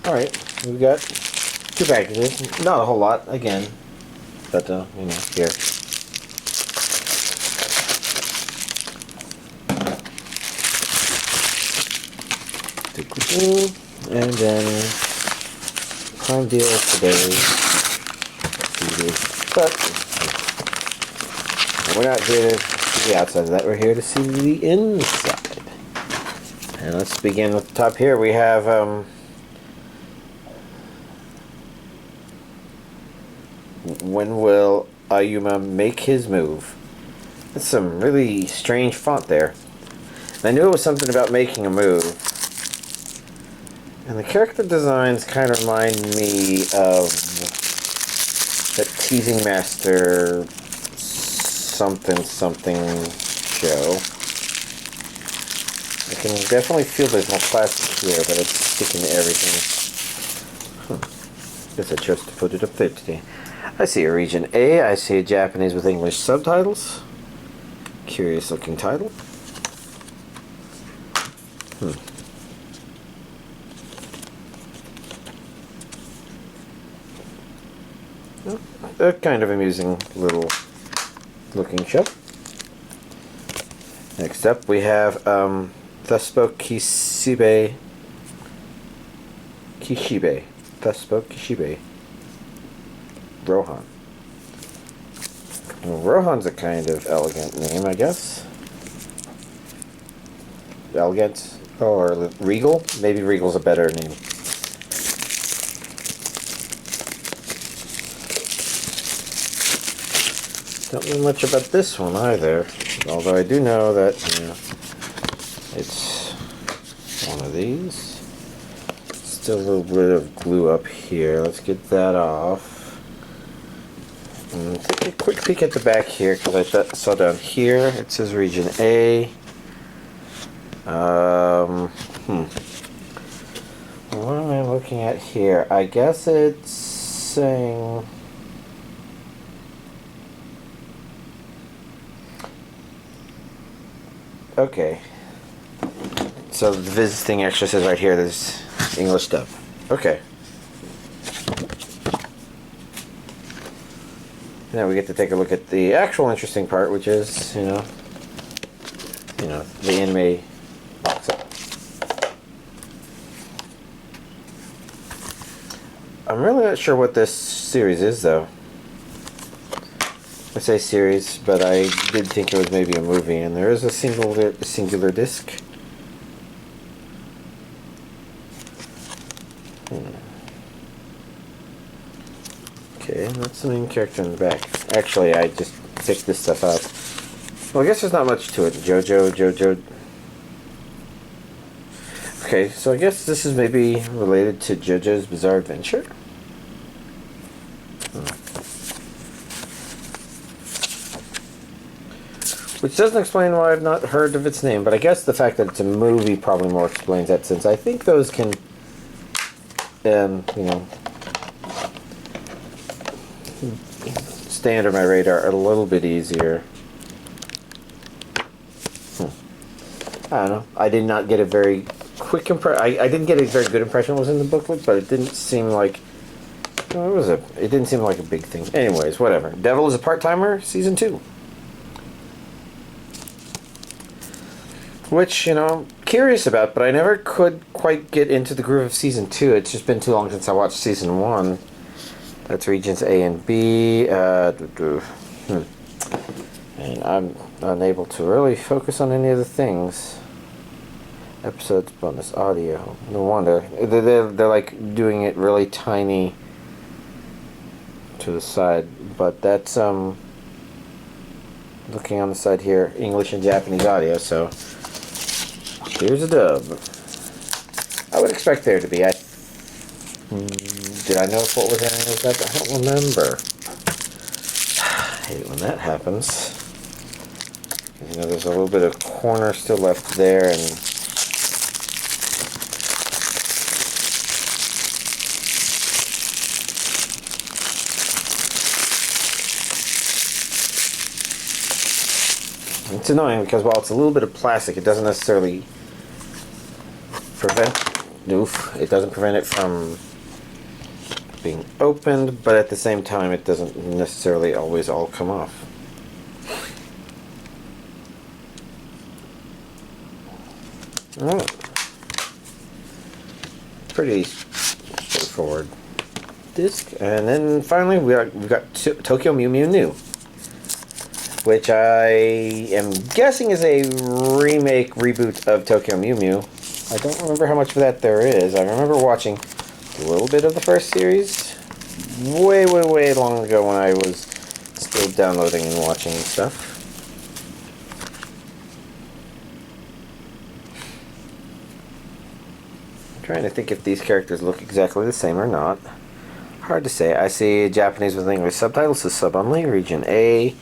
Alright, we've got 2 packages. Not a whole lot, again. But, you know, here. And then prime deal today. But we're not here to see the outside of that, we're here to see the inside. And let's begin with the top here. We have when will Ayumu make his move? That's some really strange font there. And I knew it was something about making a move. And the character designs kind of remind me of that Teasing Master something show. I can definitely feel there's more plastic here, but it's sticking to everything. Guess I chose to put it up there today. I see a region A, I see a Japanese with English subtitles. Curious looking title. A kind of amusing little looking show. Next up we have Thus Spoke Kishibe. Thus Spoke Kishibe. Rohan. Well, Rohan's a kind of elegant name, I guess. Elegant or regal? Maybe regal's a better name. Don't know much about this one either, although I do know that, you know, it's one of these. Still a little bit of glue up here. Let's get that off. And take a quick peek at the back here, because I saw down here it says region A. What am I looking at here? I guess it's saying... Okay. So the visiting extra says right here there's English dub. Okay. Now we get to take a look at the actual interesting part, which is, you know, the anime box art. I'm really not sure what this series is, though. I say series, but I did think it was maybe a movie, and there is a singular disc. Okay, that's the main character in the back. Actually, I just picked this stuff up. Well, I guess there's not much to it. Jojo. Okay, so I guess this is maybe related to JoJo's Bizarre Adventure? Which doesn't explain why I've not heard of its name, but I guess the fact that it's a movie probably more explains that, since I think those can, you know, stay under my radar a little bit easier. I don't know. I did not get a very quick impression. I didn't get a very good impression what was in the booklet, but it didn't seem like... Well, it didn't seem like a big thing. Anyways, whatever. Devil is a Part-Timer, Season 2. Which, you know, I'm curious about, but I never could quite get into the groove of Season 2. It's just been too long since I watched Season 1. That's Regions A and B. And I'm unable to really focus on any of the things. Episodes, bonus audio. No wonder. They're like doing it really tiny to the side. But that's, looking on the side here, English and Japanese audio, so... Here's a dub. I would expect there to be. Did I notice what was in it? I don't remember. I hate it when that happens. You know, there's a little bit of corner still left there, and it's annoying because while it's a little bit of plastic, it doesn't necessarily prevent oof, it doesn't prevent it from being opened, but at the same time it doesn't necessarily always all come off. Oh, pretty straightforward disc. And then finally we've got Tokyo Mew Mew New, which I am guessing is a remake, reboot of Tokyo Mew Mew. I don't remember how much of that there is. I remember watching a little bit of the first series way long ago when I was still downloading and watching stuff. I'm trying to think if these characters look exactly the same or not. Hard to say. I see Japanese with English subtitles, so sub only, region A.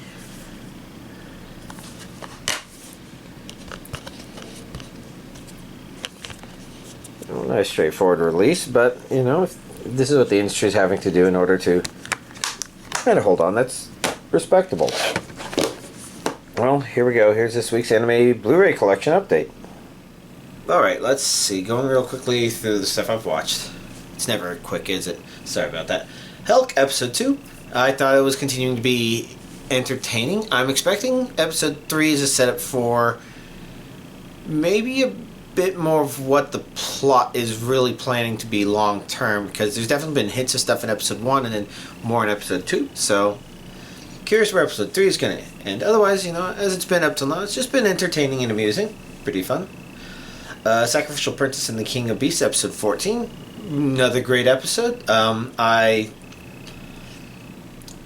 Nice straightforward release, but you know, this is what the industry is having to do in order to kind of hold on. That's respectable. Well, here we go. Here's this week's anime Blu-ray collection update. Alright, let's see. Going real quickly through the stuff I've watched. It's never quick, is it? Sorry about that. Helk, Episode 2. I thought it was continuing to be entertaining. I'm expecting Episode 3 is a setup for maybe a bit more of what the plot is really planning to be long term, because there's definitely been hints of stuff in Episode 1 and then more in Episode 2, so curious where Episode 3 is going to end. Otherwise, you know, as it's been up till now, it's just been entertaining and amusing. Pretty fun. Sacrificial Princess and the King of Beasts, Episode 14. Another great episode. I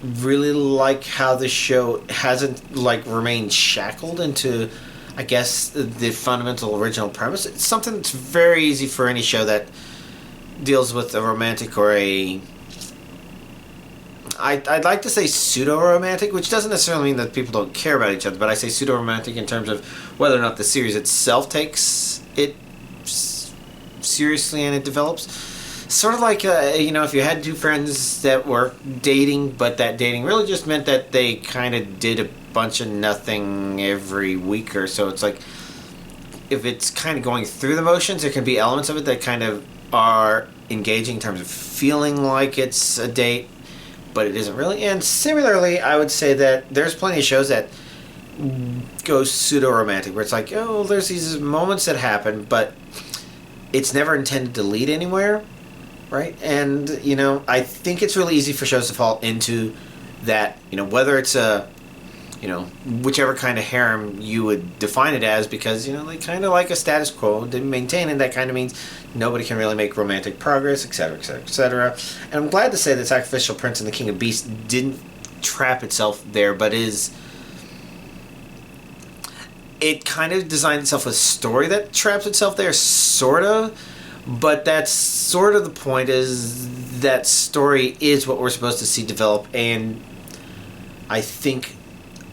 really like how the show hasn't remained shackled into, I guess, the fundamental original premise. It's something that's very easy for any show that deals with a romantic or a... I'd like to say pseudo-romantic, which doesn't necessarily mean that people don't care about each other, but I say pseudo-romantic in terms of whether or not the series itself takes it seriously and it develops. Sort of like, you know, if you had two friends that were dating, but that dating really just meant that they kind of did a bunch of nothing every week or so. It's like, if it's kind of going through the motions, there can be elements of it that kind of are engaging in terms of feeling like it's a date, but it isn't really. And similarly, I would say that there's plenty of shows that go pseudo-romantic, where it's like, oh, there's these moments that happen, but it's never intended to lead anywhere, right? And, you know, I think it's really easy for shows to fall into that, you know, whether it's a, you know, whichever kind of harem you would define it as, because, you know, they kind of like a status quo to maintain, and that kind of means nobody can really make romantic progress, etc., etc., etc. And I'm glad to say that Sacrificial Prince and the King of Beasts didn't trap itself there, but it kind of designed itself a story that traps itself there, sort of, but that's sort of the point, is that story is what we're supposed to see develop, and I think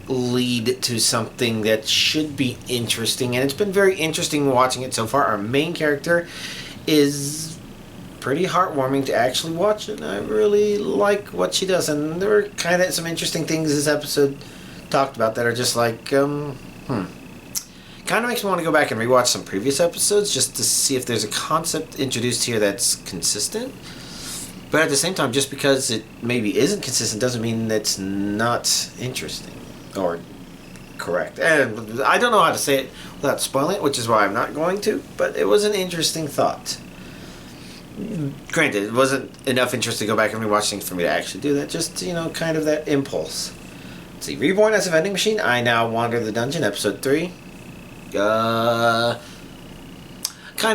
lead to something that should be interesting, and it's been very interesting watching it so far. Our main character is pretty heartwarming to actually watch, and I really like what she does, and there were kind of some interesting things this episode talked about that are just like, kind of makes me want to go back and rewatch some previous episodes just to see if there's a concept introduced here that's consistent. But at the same time, just because it maybe isn't consistent doesn't mean it's not interesting or correct. And I don't know how to say it without spoiling it, which is why I'm not going to, but it was an interesting thought. Granted, it wasn't enough interest to go back and rewatch things for me to actually do that, just, you know, kind of that impulse. Let's see, Reborn as a Vending Machine, I Now Wander the Dungeon, Episode 3. Kind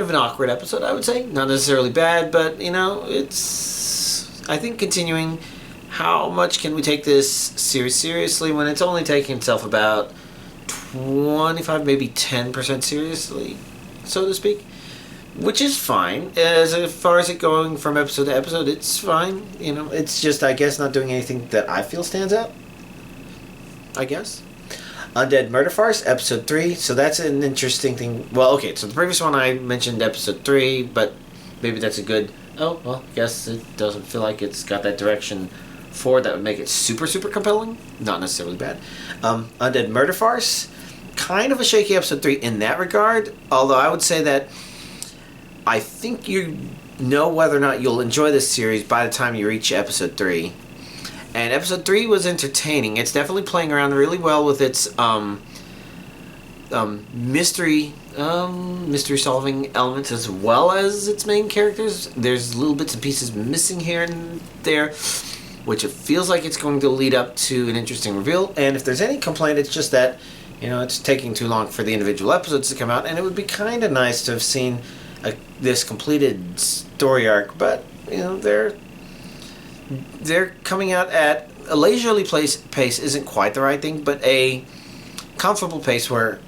of an awkward episode, I would say. Not necessarily bad, but, you know, it's, I think, continuing how much can we take this series seriously when it's only taking itself about 25, maybe 10% seriously, so to speak. Which is fine. As far as it going from episode to episode, it's fine. You know, it's just, I guess, not doing anything that I feel stands out, I guess. Undead Murder Farce, Episode 3. So that's an interesting thing. Well, okay, so the previous one I mentioned Episode 3, but maybe that's a good... Oh, well, I guess it doesn't feel like it's got that direction forward that would make it super, super compelling. Not necessarily bad. Undead Murder Farce, kind of a shaky Episode 3 in that regard. Although I would say that I think you know whether or not you'll enjoy this series by the time you reach episode 3. And episode 3 was entertaining. It's definitely playing around really well with its mystery solving elements as well as its main characters. There's little bits and pieces missing here and there, which it feels like it's going to lead up to an interesting reveal. And if there's any complaint, it's just that, it's taking too long for the individual episodes to come out, and it would be kind of nice to have seen this completed story arc. But they're coming out at a leisurely pace. Isn't quite the right thing, but a comfortable pace where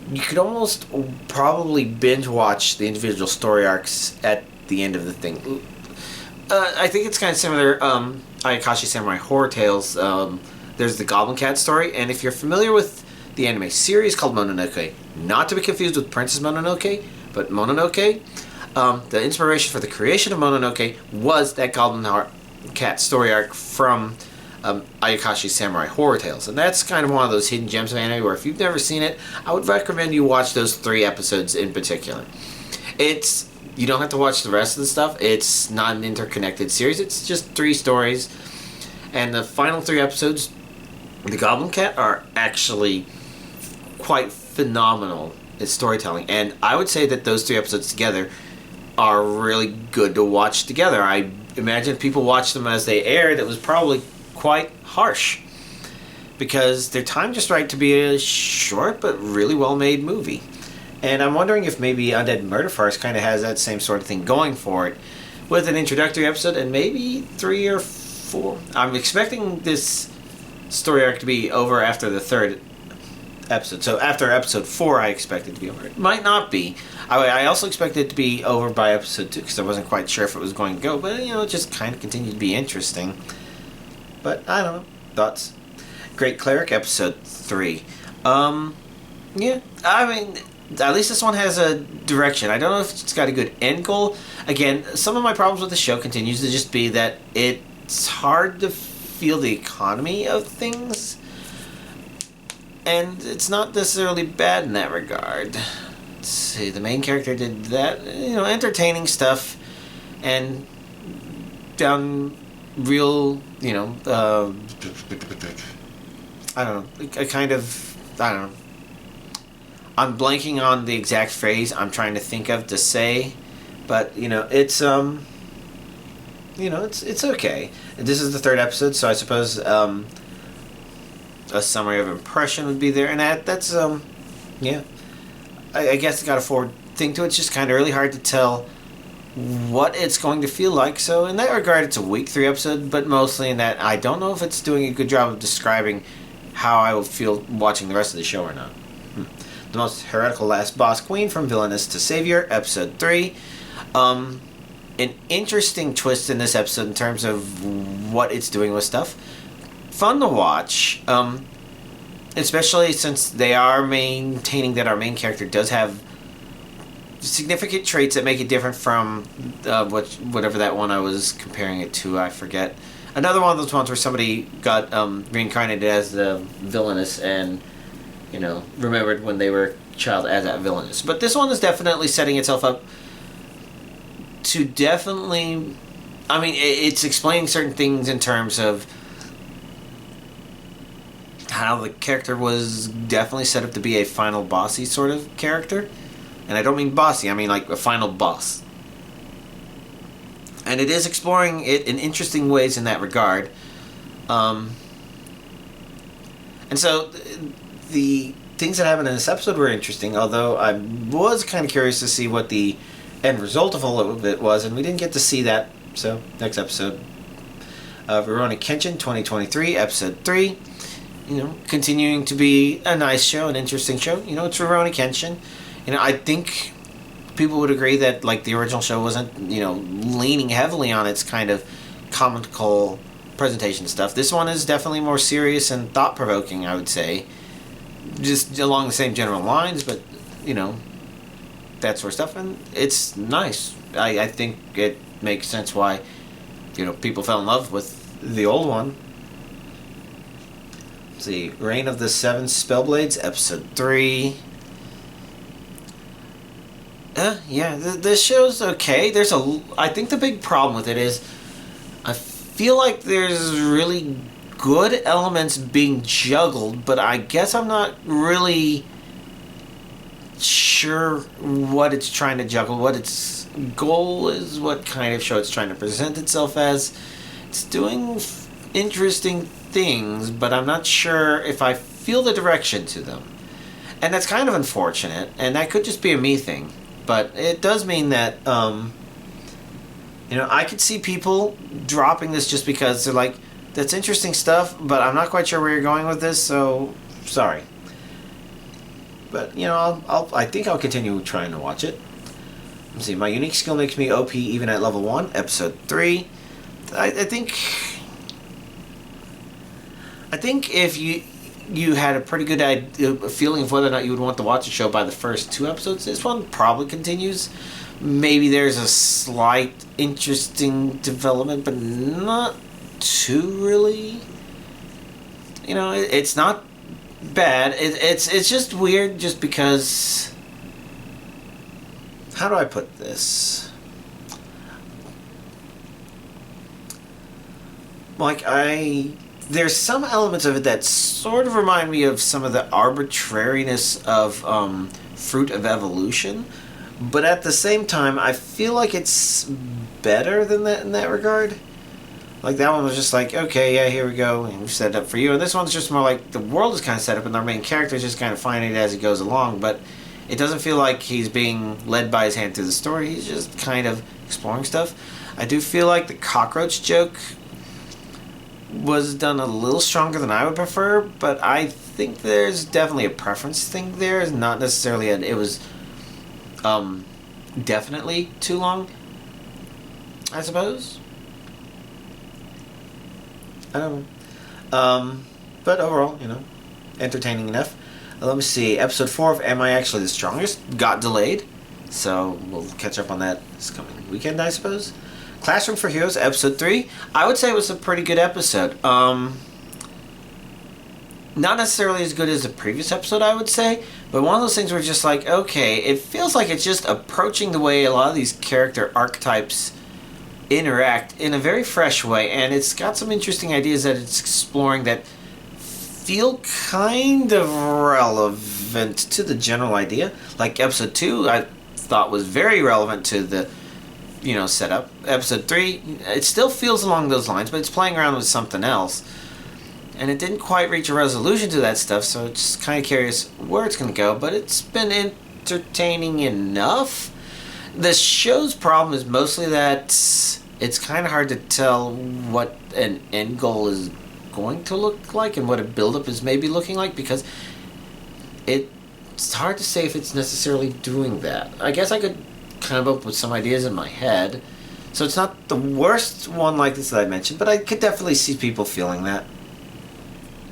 you could almost probably binge watch the individual story arcs at the end of the thing. I think it's kind of similar. Ayakashi Samurai Horror Tales. There's the Goblin Cat story, and if you're familiar with the anime series called Mononoke, not to be confused with Princess Mononoke, but Mononoke, the inspiration for the creation of Mononoke was that Goblin Cat story arc from Ayakashi Samurai Horror Tales. And that's kind of one of those hidden gems of anime where if you've never seen it, I would recommend you watch those 3 episodes in particular. You don't have to watch the rest of the stuff. It's not an interconnected series. It's just 3 stories. And the final 3 episodes, the Goblin Cat, are actually quite phenomenal at storytelling. And I would say that those 3 episodes together are really good to watch together. I imagine if people watched them as they aired, it was probably quite harsh, because they're timed just right to be a short but really well made movie. And I'm wondering if maybe Undead Murder Farce kind of has that same sort of thing going for it, with an introductory episode and maybe 3 or 4. I'm expecting this story arc to be over after the 3rd episode. So after episode 4, I expect it to be over. It might not be. I also expect it to be over by episode 2, because I wasn't quite sure if it was going to go. But, it just kind of continued to be interesting. But, I don't know. Thoughts? Great Cleric, episode 3. Yeah, I mean, at least this one has a direction. I don't know if it's got a good end goal. Again, some of my problems with the show continues to just be that it's hard to feel the economy of things. And it's not necessarily bad in that regard. Let's see, the main character did that, entertaining stuff, and down real, I don't know, I don't know. I'm blanking on the exact phrase I'm trying to think of to say, but, it's, it's okay. This is the 3rd episode, so I suppose, a summary of impression would be there, and that's yeah, I guess it's got a forward thing to it. It's just kind of really hard to tell what it's going to feel like. So in that regard, it's a weak 3 episode, but mostly in that I don't know if it's doing a good job of describing how I will feel watching the rest of the show or not. The Most Heretical Last Boss Queen, from Villainous to Savior, episode 3. An interesting twist in this episode in terms of what it's doing with stuff. Fun to watch, especially since they are maintaining that our main character does have significant traits that make it different from whatever that one I was comparing it to, I forget. Another one of those ones where somebody got reincarnated as the Villainous and, remembered when they were a child as that Villainous. But this one is definitely setting itself up to definitely, it's explaining certain things in terms of how the character was definitely set up to be a final bossy sort of character. And I don't mean bossy, I mean like a final boss. And it is exploring it in interesting ways in that regard. And so the things that happened in this episode were interesting, although I was kind of curious to see what the end result of all of it was, and we didn't get to see that. So, next episode. Rurouni Kenshin 2023, episode 3. Continuing to be a nice show, an interesting show. It's Rurouni Kenshin. I think people would agree that, like, the original show wasn't, leaning heavily on its kind of comical presentation stuff. This one is definitely more serious and thought-provoking, I would say. Just along the same general lines, but, that sort of stuff. And it's nice. I think it makes sense why, people fell in love with the old one. Let's see, Reign of the Seven Spellblades, episode 3. Yeah, this show's okay. I think the big problem with it is, I feel like there's really good elements being juggled, but I guess I'm not really sure what it's trying to juggle, what its goal is, what kind of show it's trying to present itself as. It's doing interesting things, but I'm not sure if I feel the direction to them. And that's kind of unfortunate, and that could just be a me thing. But it does mean that, I could see people dropping this just because they're like, that's interesting stuff, but I'm not quite sure where you're going with this, so sorry. But, I think I'll continue trying to watch it. Let's see, my unique skill makes me OP even at level 1, episode 3. I think if you had a pretty good feeling of whether or not you would want to watch the show by the first 2 episodes, this one probably continues. Maybe there's a slight interesting development, but not too really. It's not bad. It's just weird just because, how do I put this? There's some elements of it that sort of remind me of some of the arbitrariness of Fruit of Evolution, but at the same time, I feel like it's better than that in that regard. Like, that one was just like, okay, yeah, here we go, and we've set it up for you. And this one's just more like the world is kind of set up, and our main character is just kind of finding it as he goes along, but it doesn't feel like he's being led by his hand through the story. He's just kind of exploring stuff. I do feel like the cockroach joke was done a little stronger than I would prefer, but I think there's definitely a preference thing there. It's not necessarily it was definitely too long, I suppose. I don't know. But overall, entertaining enough. Let me see. Episode 4 of Am I Actually the Strongest got delayed, so we'll catch up on that this coming weekend, I suppose. Classroom for Heroes, episode 3. I would say it was a pretty good episode. Not necessarily as good as the previous episode, I would say, but one of those things where just like, okay, it feels like it's just approaching the way a lot of these character archetypes interact in a very fresh way, and it's got some interesting ideas that it's exploring that feel kind of relevant to the general idea. Like episode 2, I thought was very relevant to the setup. Episode 3, it still feels along those lines, but it's playing around with something else, and it didn't quite reach a resolution to that stuff, so it's kind of curious where it's going to go, but it's been entertaining enough. The show's problem is mostly that it's kind of hard to tell what an end goal is going to look like and what a build-up is maybe looking like, because it's hard to say if it's necessarily doing that. I guess I could come up with some ideas in my head, so it's not the worst one like this that I mentioned, but I could definitely see people feeling that.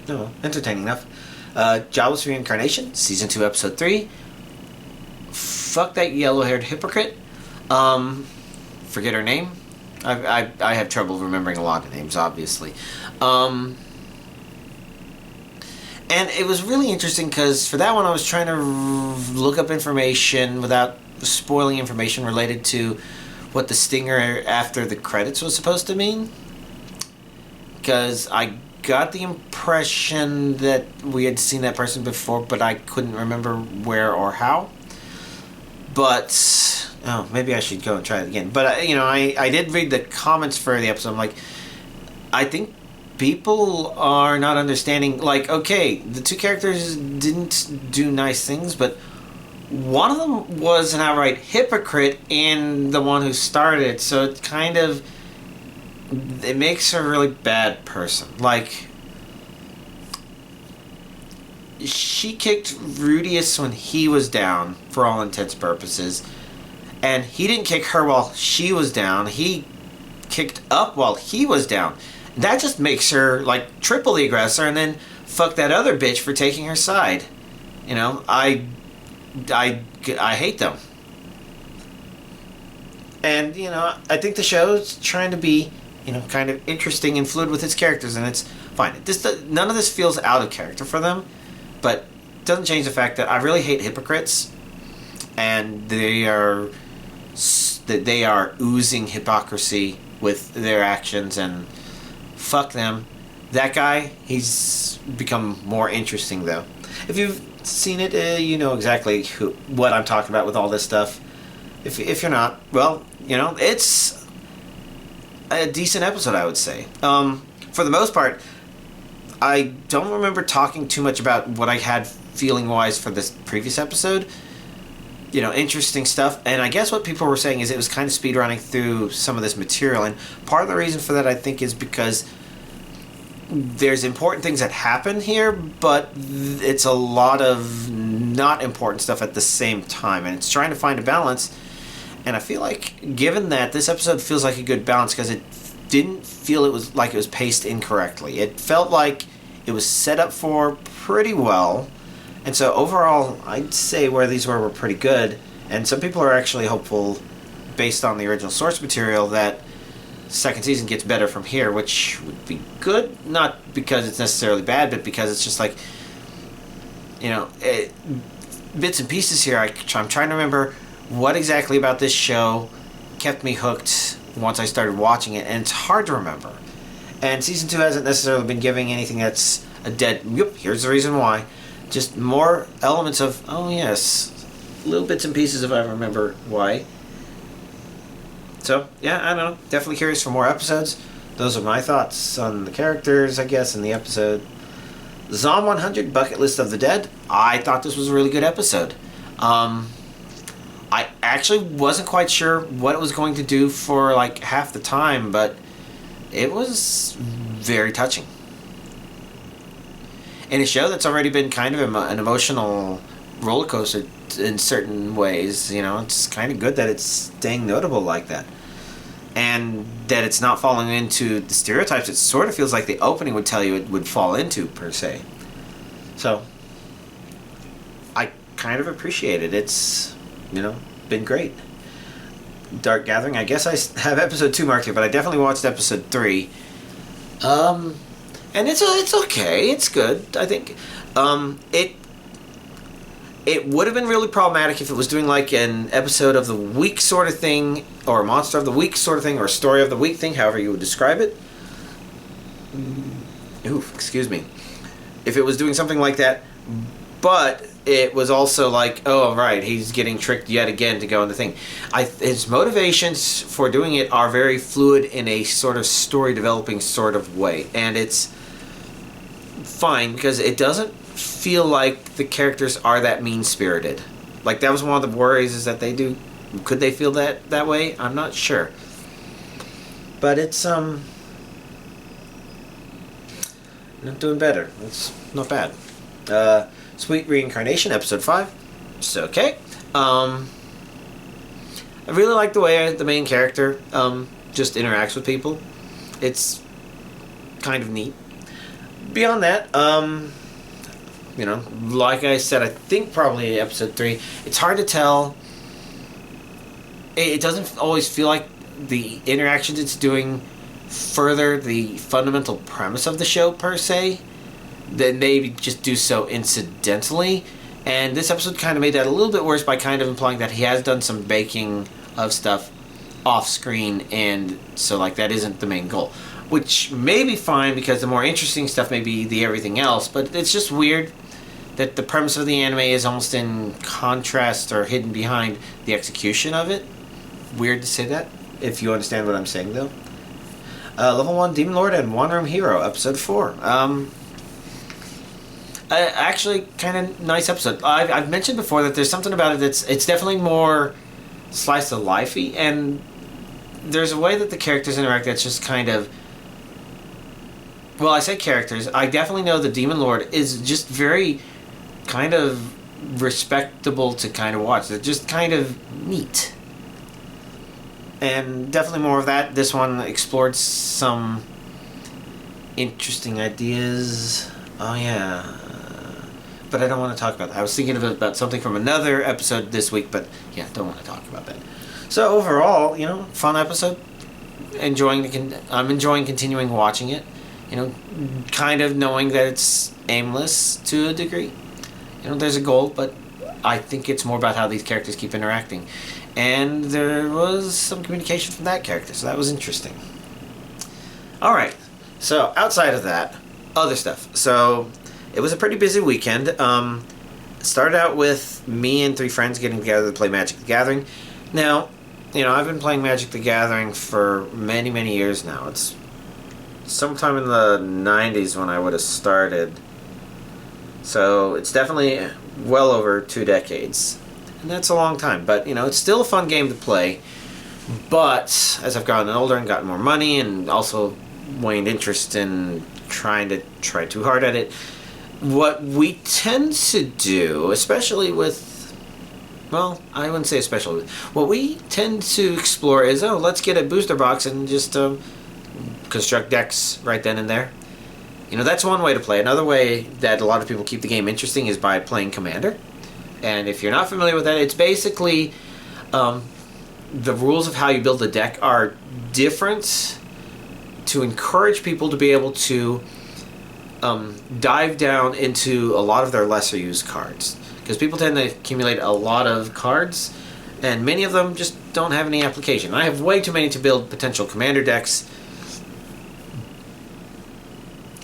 No, entertaining enough. Jobless Reincarnation, Season 2, Episode 3. Fuck that yellow-haired hypocrite. Forget her name. I have trouble remembering a lot of names, obviously. And it was really interesting because for that one I was trying to look up information without spoiling information related to what the stinger after the credits was supposed to mean. Because I got the impression that we had seen that person before, but I couldn't remember where or how. But maybe I should go and try it again. But I did read the comments for the episode. I'm like, I think people are not understanding. Like, okay, the 2 characters didn't do nice things, but one of them was an outright hypocrite and the one who started it. So it kind of, it makes her a really bad person. Like, she kicked Rudius when he was down, for all intents and purposes. And he didn't kick her while she was down. He kicked up while he was down. That just makes her, like, triple the aggressor, and then fuck that other bitch for taking her side. I hate them. And, I think the show's trying to be, kind of interesting and fluid with its characters, and it's fine. None of this feels out of character for them, but it doesn't change the fact that I really hate hypocrites. and they are oozing hypocrisy with their actions, and fuck them. That guy, he's become more interesting though. If you've seen it, you know exactly what I'm talking about with all this stuff. If you're not, well, you know, it's a decent episode, I would say. For the most part, I don't remember talking too much about what I had feeling-wise for this previous episode. You know, interesting stuff. And I guess what people were saying is it was kind of speedrunning through some of this material. And part of the reason for that, I think, is because there's important things that happen here, but it's a lot of not important stuff at the same time. And it's trying to find a balance. And I feel like, given that, this episode feels like a good balance because it didn't feel it was paced incorrectly. It felt like it was set up for pretty well. And so overall, I'd say where these were pretty good. And some people are actually hopeful, based on the original source material, that second season gets better from here, which would be good. Not because it's necessarily bad, but because it's just like, you know, bits and pieces here. I'm trying to remember what exactly about this show kept me hooked once I started watching it, and it's hard to remember. And season 2 hasn't necessarily been giving anything that's a dead, yep, here's the reason why. Just more elements of, oh yes, little bits and pieces if I remember why. So, yeah, I don't know. Definitely curious for more episodes. Those are my thoughts on the characters, I guess, in the episode. Zom 100, Bucket List of the Dead. I thought this was a really good episode. I actually wasn't quite sure what it was going to do for like half the time, but it was very touching. In a show that's already been kind of an emotional roller coaster in certain ways, you know, it's kind of good that it's staying notable like that. And that it's not falling into the stereotypes it sort of feels like the opening would tell you it would fall into, per se. So, I kind of appreciate it. It's, you know, been great. Dark Gathering, I guess I have episode 2 marked here, but I definitely watched episode 3. And it's okay. It's good. I think it would have been really problematic if it was doing like an episode of the week sort of thing, or a monster of the week sort of thing, or a story of the week thing, however you would describe it. Oof, excuse me. If it was doing something like that, but it was also like, oh, right, he's getting tricked yet again to go in the thing. His motivations for doing it are very fluid in a sort of story developing sort of way. And it's fine because it doesn't feel like the characters are that mean-spirited. Like, that was one of the worries, is that they do... Could they feel that way? I'm not sure. But it's, not doing better. It's not bad. Sweet Reincarnation, episode 5. It's okay. I really like the way the main character just interacts with people. It's kind of neat. Beyond that, you know, like I said, I think probably episode 3, it's hard to tell. It doesn't always feel like the interactions it's doing further the fundamental premise of the show, per se. Then maybe just do so incidentally. And this episode kind of made that a little bit worse by kind of implying that he has done some baking of stuff off screen, and so like that isn't the main goal. Which may be fine because the more interesting stuff may be the everything else, but it's just weird that the premise of the anime is almost in contrast or hidden behind the execution of it. Weird to say that, if you understand what I'm saying though. Level 1 Demon Lord and One Room Hero, episode 4. Actually, kind of nice episode. I've mentioned before that there's something about it it's definitely more slice of lifey, and there's a way that the characters interact that's just kind of... Well, I say characters. I definitely know the Demon Lord is just very kind of respectable to kind of watch. They're just kind of neat. And definitely more of that. This one explored some interesting ideas. Oh, yeah. But I don't want to talk about that. I was thinking about something from another episode this week, but yeah, don't want to talk about that. So overall, you know, fun episode. I'm enjoying continuing watching it. You know, kind of knowing that it's aimless to a degree. You know, there's a goal, but I think it's more about how these characters keep interacting. And there was some communication from that character, so that was interesting. Alright, so outside of that, other stuff. So, it was a pretty busy weekend. Started out with me and 3 friends getting together to play Magic the Gathering. Now, I've been playing Magic the Gathering for many, many years now. It's sometime in the 90s when I would have started. So it's definitely well over 2 decades. And that's a long time. But, it's still a fun game to play. But as I've gotten older and gotten more money and also waned interest in try too hard at it, what we tend to do, especially with, well, I wouldn't say especially with, what we tend to explore is, let's get a booster box and just construct decks right then and there. That's one way to play. Another way that a lot of people keep the game interesting is by playing Commander. And if you're not familiar with that, it's basically the rules of how you build a deck are different to encourage people to be able to dive down into a lot of their lesser used cards, because people tend to accumulate a lot of cards and many of them just don't have any application. I have way too many to build potential Commander decks.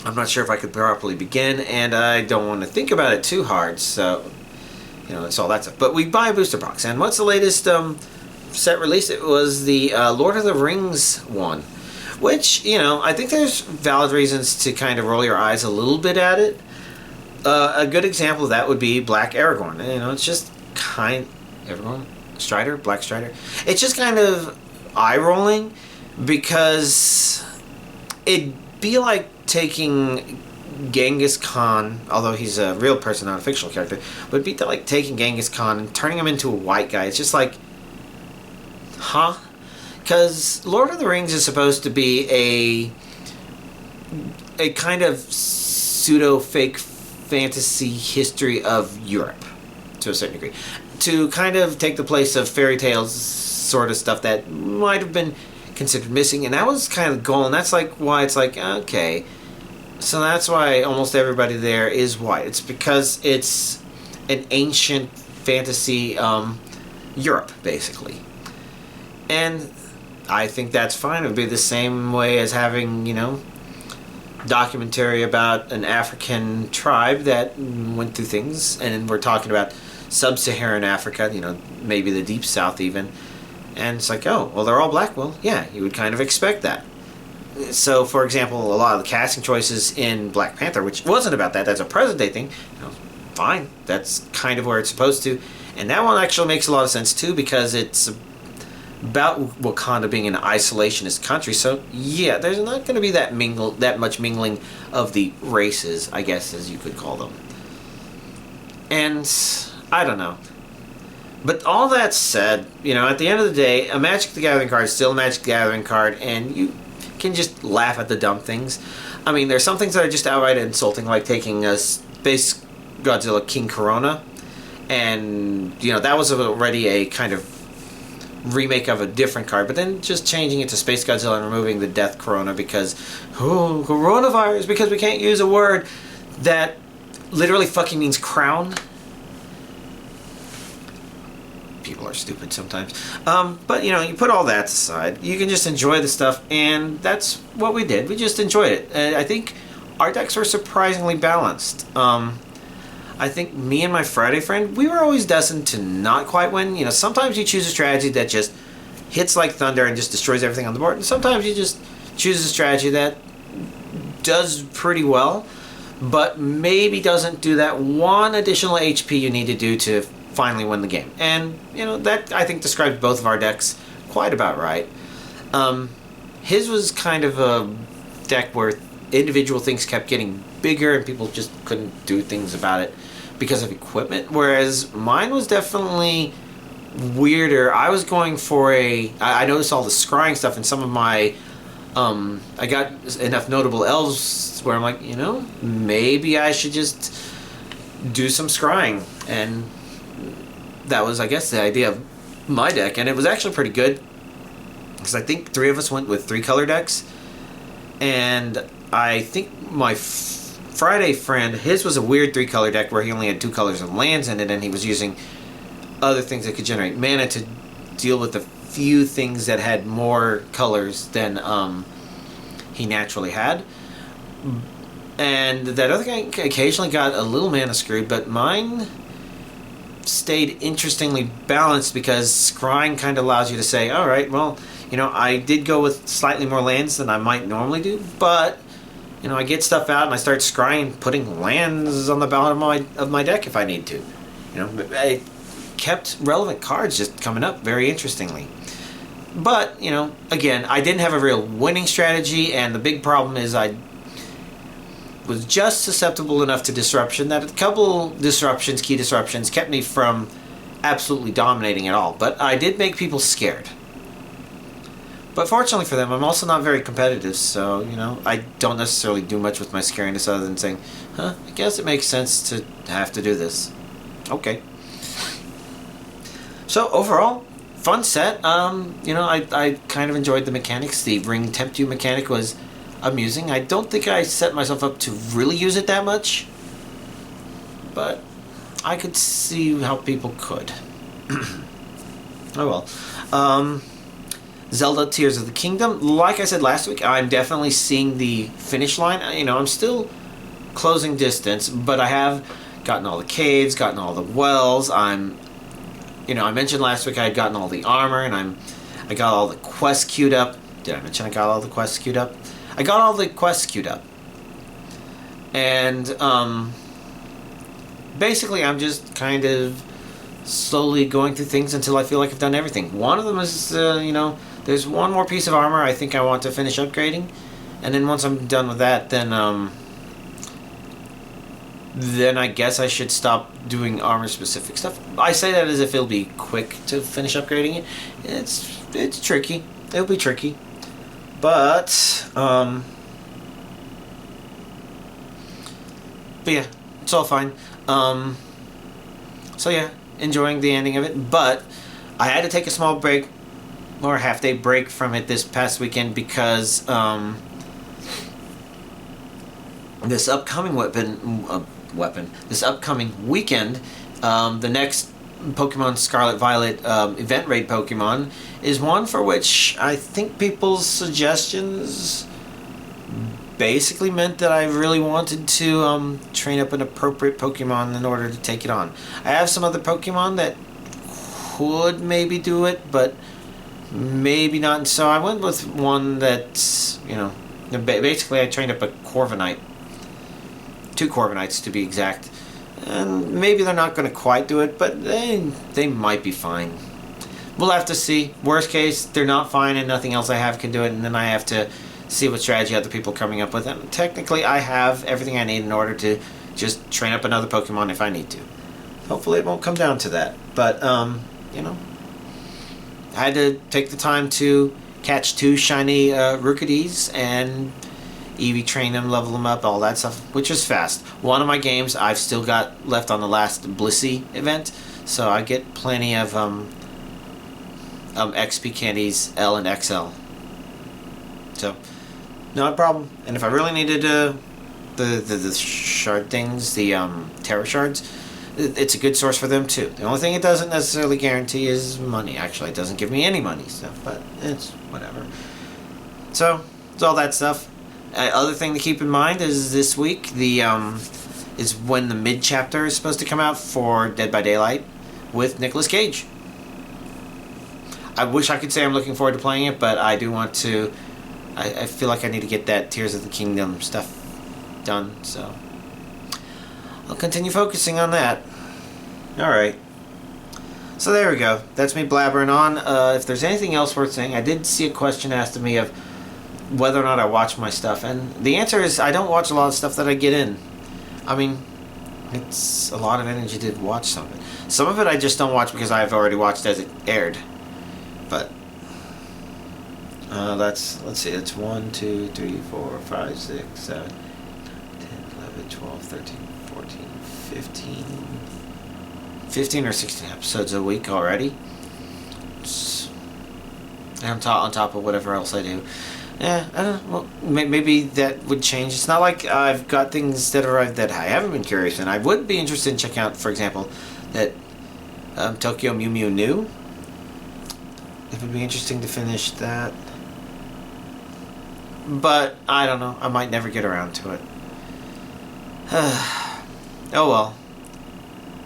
I'm not sure if I could properly begin, and I don't want to think about it too hard, so it's all that stuff. But we buy a booster box, and what's the latest set release? It was the Lord of the Rings one, which, I think there's valid reasons to kind of roll your eyes a little bit at it. A good example of that would be Black Aragorn. It's just Aragorn? Strider? Black Strider? It's just kind of eye-rolling, because it'd be like taking Genghis Khan, although he's a real person, not a fictional character, but it'd be like taking Genghis Khan and turning him into a white guy. It's just like, huh? Because Lord of the Rings is supposed to be a kind of pseudo-fake fantasy history of Europe, to a certain degree. To kind of take the place of fairy tales sort of stuff that might have been considered missing. And that was kind of the goal, and that's like why it's like, okay. So that's why almost everybody there is white. It's because it's an ancient fantasy Europe, basically. And I think that's fine. It would be the same way as having, documentary about an African tribe that went through things, and we're talking about sub-Saharan Africa, maybe the Deep South even. And it's like, oh, well, they're all black. Well, yeah, you would kind of expect that. So, for example, a lot of the casting choices in Black Panther, which wasn't about that, that's a present-day thing, fine. That's kind of where it's supposed to. And that one actually makes a lot of sense, too, because it's about Wakanda being an isolationist country. So, yeah, there's not going to be that much mingling of the races, I guess, as you could call them. And I don't know. But all that said, at the end of the day, a Magic the Gathering card is still a Magic the Gathering card, and you can just laugh at the dumb things. I mean, there's some things that are just outright insulting, like taking a Space Godzilla King Corona, and, that was already a kind of remake of a different card, but then just changing it to Space Godzilla and removing the Death Corona because, coronavirus, because we can't use a word that literally fucking means crown. People are stupid sometimes. But, you put all that aside. You can just enjoy the stuff, and that's what we did. We just enjoyed it. And I think our decks were surprisingly balanced. I think me and my Friday friend, we were always destined to not quite win. Sometimes you choose a strategy that just hits like thunder and just destroys everything on the board. And sometimes you just choose a strategy that does pretty well, but maybe doesn't do that one additional HP you need to do to finally win the game. And, that I think describes both of our decks quite about right. His was kind of a deck where individual things kept getting bigger and people just couldn't do things about it because of equipment, whereas mine was definitely weirder. I was going for I noticed all the scrying stuff in some of my I got enough notable elves where I'm like, maybe I should just do some scrying. And that was, I guess, the idea of my deck, and it was actually pretty good because I think 3 of us went with 3-color decks, and I think my Friday friend, his was a weird 3-color deck where he only had 2 colors of lands in it, and he was using other things that could generate mana to deal with the few things that had more colors than he naturally had. And that other guy occasionally got a little mana screwed, but mine stayed interestingly balanced because scrying kind of allows you to say, all right, well, you know, I did go with slightly more lands than I might normally do, but you know, I get stuff out and I start scrying, putting lands on the bottom of my deck if I need to. You know, I kept relevant cards just coming up very interestingly. But, you know, again, I didn't have a real winning strategy, and the big problem is I was just susceptible enough to disruption that a couple disruptions, key disruptions, kept me from absolutely dominating at all. But I did make people scared. But fortunately for them, I'm also not very competitive, so, you know, I don't necessarily do much with my scariness other than saying, I guess it makes sense to have to do this. Okay. So, overall, fun set. You know, I kind of enjoyed the mechanics. The ring tempt you mechanic was amusing. I don't think I set myself up to really use it that much, but I could see how people could. Oh well. Zelda Tears of the Kingdom. Like I said last week, I'm definitely seeing the finish line. You know, I'm still closing distance, but I have gotten all the caves, gotten all the wells. You know, I mentioned last week I had gotten all the armor, and I got all the quests queued up. Did I mention I got all the quests queued up? I got all the quests queued up. And, basically I'm just kind of slowly going through things until I feel like I've done everything. One of them is, you know, there's one more piece of armor I think I want to finish upgrading. And then once I'm done with that, then I guess I should stop doing armor-specific stuff. I say that as if it'll be quick to finish upgrading it. It's tricky. It'll be tricky. But yeah, it's all fine. So yeah, enjoying the ending of it. But I had to take a small break, or a half-day break from it this past weekend because this upcoming this upcoming weekend, the next Pokemon Scarlet Violet event raid Pokemon is one for which I think people's suggestions basically meant that I really wanted to train up an appropriate Pokemon in order to take it on. I have some other Pokemon that could maybe do it, but maybe not. And so I went with one that's, you know, basically I trained up a Corviknight. 2 Corviknights to be exact. And maybe they're not going to quite do it, but they might be fine. We'll have to see. Worst case, they're not fine and nothing else I have can do it, and then I have to see what strategy other people are coming up with. And technically, I have everything I need in order to just train up another Pokemon if I need to. Hopefully it won't come down to that. But, you know, I had to take the time to catch 2 shiny Rookies and Eevee train them, level them up, all that stuff, which is fast. One of my games I've still got left on the last Blissey event, so I get plenty of XP candies L and XL. So, not a problem. And if I really needed the shard things, the Terra shards, it's a good source for them too. The only thing it doesn't necessarily guarantee is money. Actually, it doesn't give me any money, so, but it's whatever. So, it's all that stuff. Other thing to keep in mind is this week is when the mid chapter is supposed to come out for Dead by Daylight with Nicolas Cage. I wish I could say I'm looking forward to playing it, but I do want to. I feel like I need to get that Tears of the Kingdom stuff done, so I'll continue focusing on that. Alright. So there we go. That's me blabbering on. If there's anything else worth saying, I did see a question asked of me of whether or not I watch my stuff, and the answer is I don't watch a lot of stuff that I get in. I mean, it's a lot of energy to watch some of it. Some of it I just don't watch because I've already watched as it aired. But let's see, it's 1, 2, 3, 4, 5, 6, 7, 10, 11, 12, 13, 14, 15 or 16 episodes a week already. And on top of whatever else I do. Yeah, I don't know. Well, maybe that would change. It's not like I've got things that arrived that I haven't been curious in. I would be interested in checking out, for example, that Tokyo Mew Mew New. It would be interesting to finish that. But I don't know. I might never get around to it. Oh well.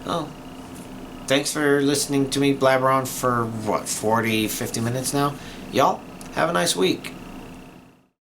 Oh. Thanks for listening to me blabber on for, what, 40, 50 minutes now? Y'all, have a nice week.